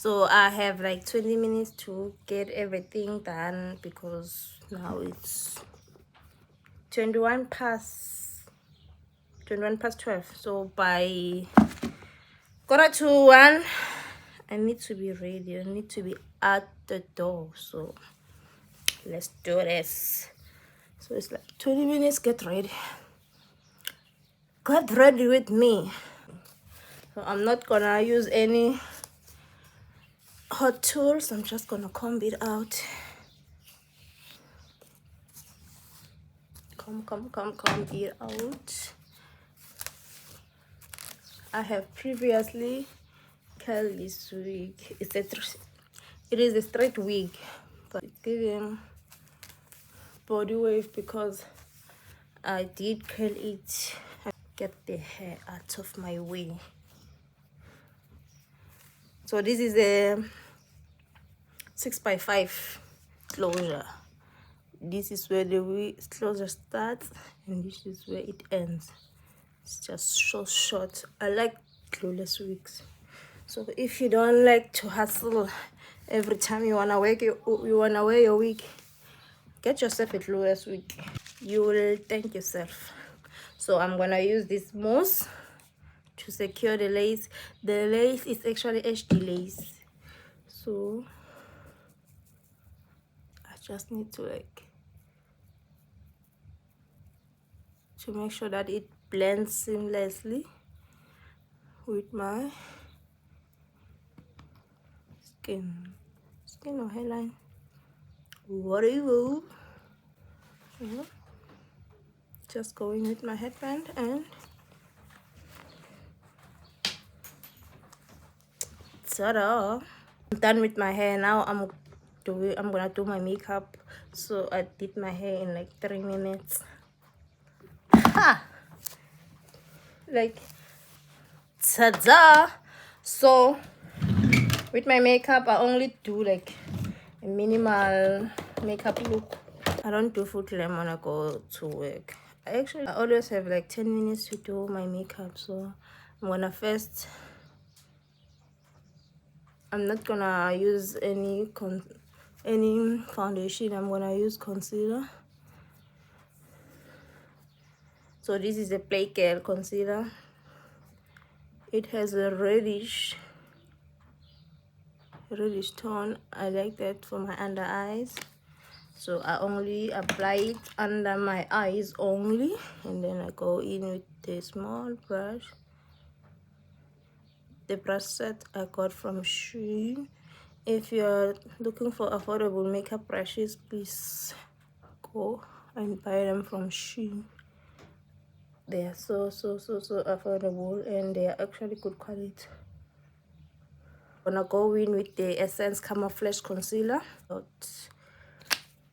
So I have like 20 minutes to get everything done because now it's 21 past 12. So by 1:45 I need to be ready. I need to be at the door. So let's do this. So it's like 20 minutes. Get ready with me. So I'm not gonna use any hot tools. I'm just gonna comb it out. Comb it out. I have previously curled this wig. It is a straight wig, but giving body wave because I did curl it. Get the hair out of my way. So this is a 6x5 closure. This is where the wig closure starts and this is where it ends. It's just so short. I like glueless wigs. So if you don't like to hustle every time you wanna wear your wig, get yourself a glueless wig. You will thank yourself. So I'm gonna use this mousse to secure the lace. The lace is actually HD lace. So I just need to make sure that it blends seamlessly with my skin or hairline, whatever. Just going with my headband and ta-da! I'm done with my hair. Now I'm gonna do my makeup. So I did my hair in like 3 minutes. Ha! Like ta-da! So with my makeup I only do like a minimal makeup look. I don't do full glam when I go to work. I always have like 10 minutes to do my makeup. So I'm not gonna use any foundation. I'm gonna use concealer. So this is a Play Care concealer. It has a reddish tone. I like that for my under eyes. So I only apply it under my eyes only, and then I go in with the small brush. The brush set I got from Shein. If you're looking for affordable makeup brushes, please go and buy them from Shein. They are so affordable and they are actually good quality. I'm gonna go in with the Essence Camouflage Concealer. But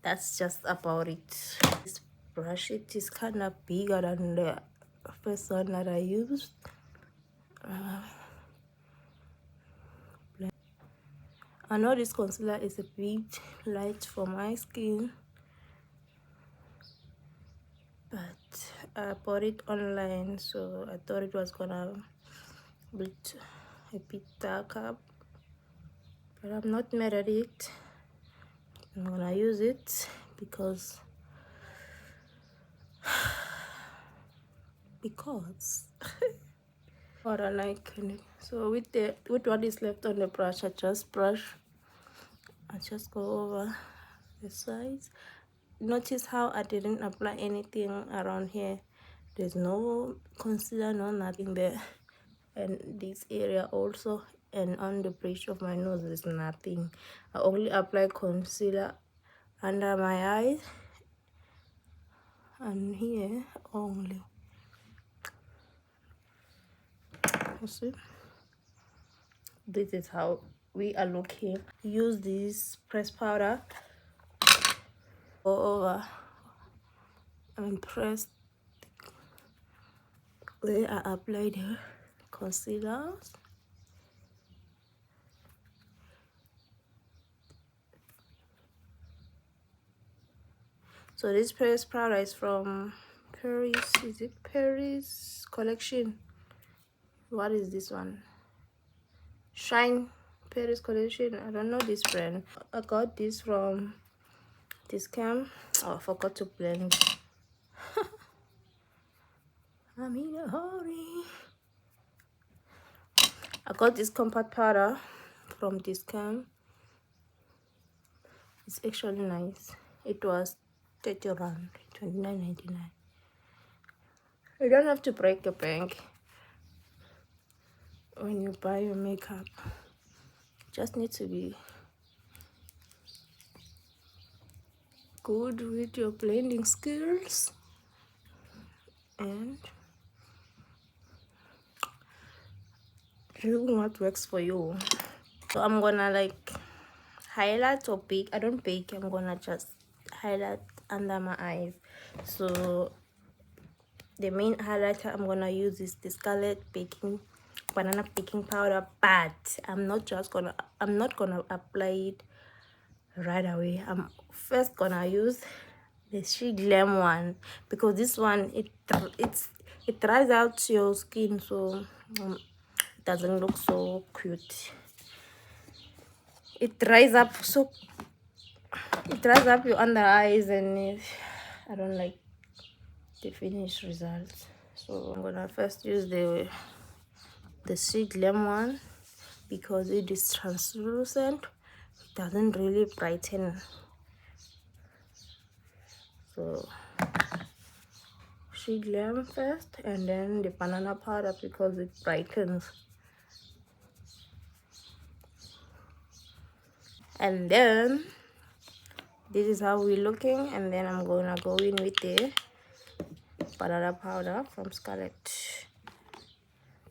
that's just about it. This brush, it is kind of bigger than the first one that I used. I know this concealer is a bit light for my skin, but I bought it online, so I thought it was gonna be a bit darker, but I'm not mad at it. I'm gonna use it because what I like. So with what is left on the brush, I just go over the sides. Notice how I didn't apply anything around here. There's no concealer, no nothing there. And this area also, and on the bridge of my nose, there's nothing. I only apply concealer under my eyes and here only. You see, this is how we are looking. Use this press powder, go over and press where I applied the concealer. So this press powder is from Paris. Is it Paris collection? What is this one? Shine Paris collection. I don't know this brand. I got this from this Glam. Oh, I forgot to blend. I'm in a hurry. I got this compact powder from this Glam. It's actually nice. It was 30 rand, 29.99. You don't have to break your bank when you buy your makeup. Just need to be good with your blending skills and do what works for you. So I'm gonna like highlight or bake. I don't bake. I'm gonna just highlight under my eyes. So the main highlighter I'm gonna use is the Scarlet banana baking powder, but I'm not gonna apply it right away. I'm first gonna use the Glam one, because this one it dries out your skin, so it doesn't look so cute. It dries up your under eyes, and I don't like the finished results. So I'm gonna first use the Glam one, because it is translucent. It doesn't really brighten. So Glam first, and then the banana powder, because it brightens. And then this is how we're looking, and then I'm gonna go in with the banana powder from Scarlet.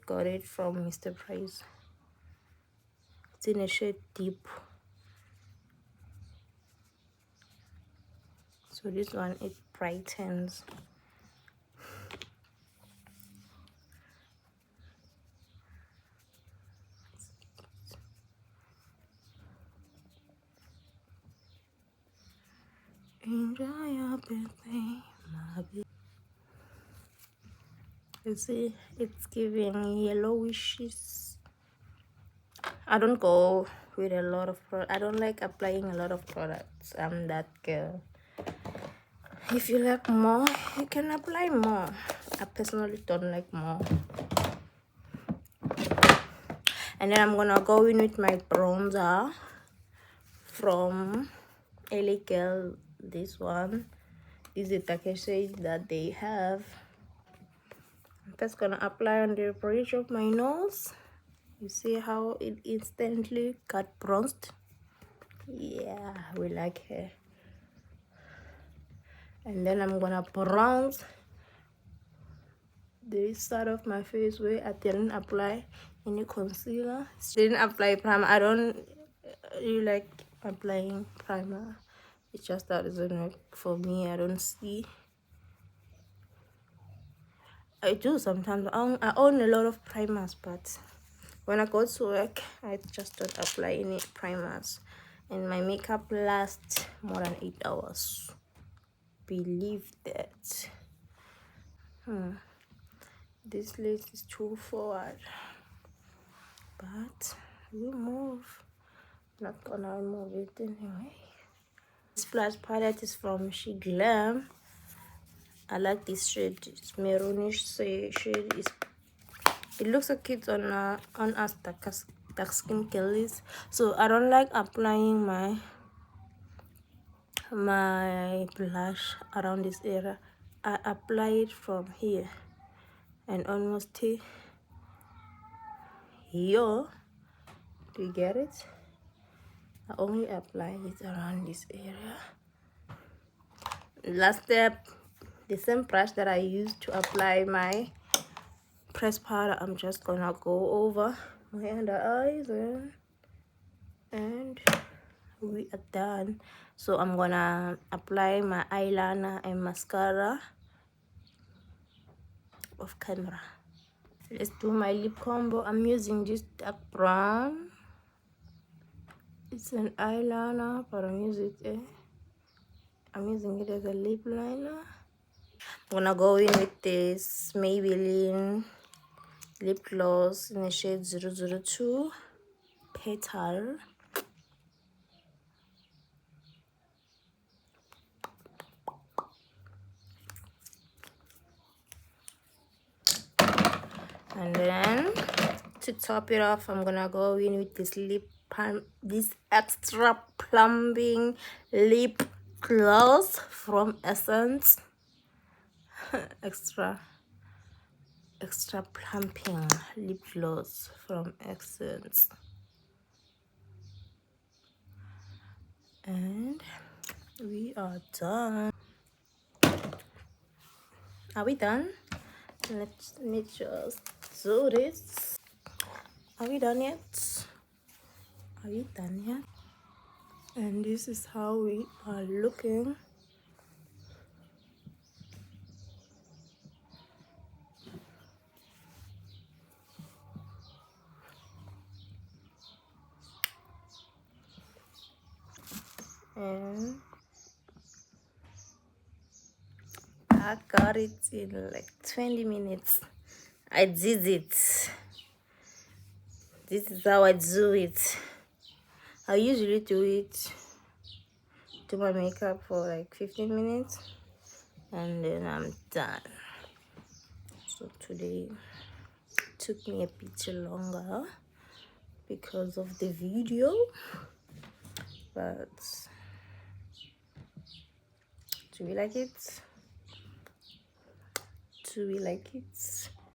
Got it from Mr. Price. It's in a shade deep. So this one, it brightens. Enjoy your birthday, my baby. You see, it's giving yellowishes. I don't go with a lot of product. I don't like applying a lot of products. I'm that girl. If you like more, you can apply more. I personally don't like more. And then I'm gonna go in with my bronzer from LA Girl. This one is the darkest shade that they have. I'm just gonna apply on the bridge of my nose. You see how it instantly got bronzed? Yeah, we like her. And then I'm gonna bronze this side of my face where I didn't apply any concealer. Didn't apply primer. I don't really like applying primer. It's just that it doesn't work for me. I don't see. I do sometimes. I own a lot of primers, but when I go to work, I just don't apply any primers. And my makeup lasts more than 8 hours. Believe that. This lid is too forward, but we move. Not gonna remove it anyway. This splash palette is from Glam. I like this shade. It's maroonish shade. It looks so cute on us dark skin girlies. So I don't like applying my blush around this area. I apply it from here and almost here. Do you get it? I only apply it around this area. Last step, the same brush that I used to apply my pressed powder, I'm just gonna go over my under eyes, and we are done. So I'm gonna apply my eyeliner and mascara off camera. Let's do my lip combo. I'm using this dark brown. It's an eyeliner, but I'm using it as a lip liner. I'm gonna go in with this Maybelline lip gloss in the shade 002 petal. And then to top it off, I'm gonna go in with this this extra plumping lip gloss from Essence. extra plumping lip gloss from Essence. And we are done. Are we done? Let me just do this. Are we done yet? Are we done yet? And this is how we are looking. And I got it in like 20 minutes. I did it. This is how I do it. I usually do my makeup for like 15 minutes and then I'm done. So today took me a bit longer because of the video, but do we like it? Do we like it?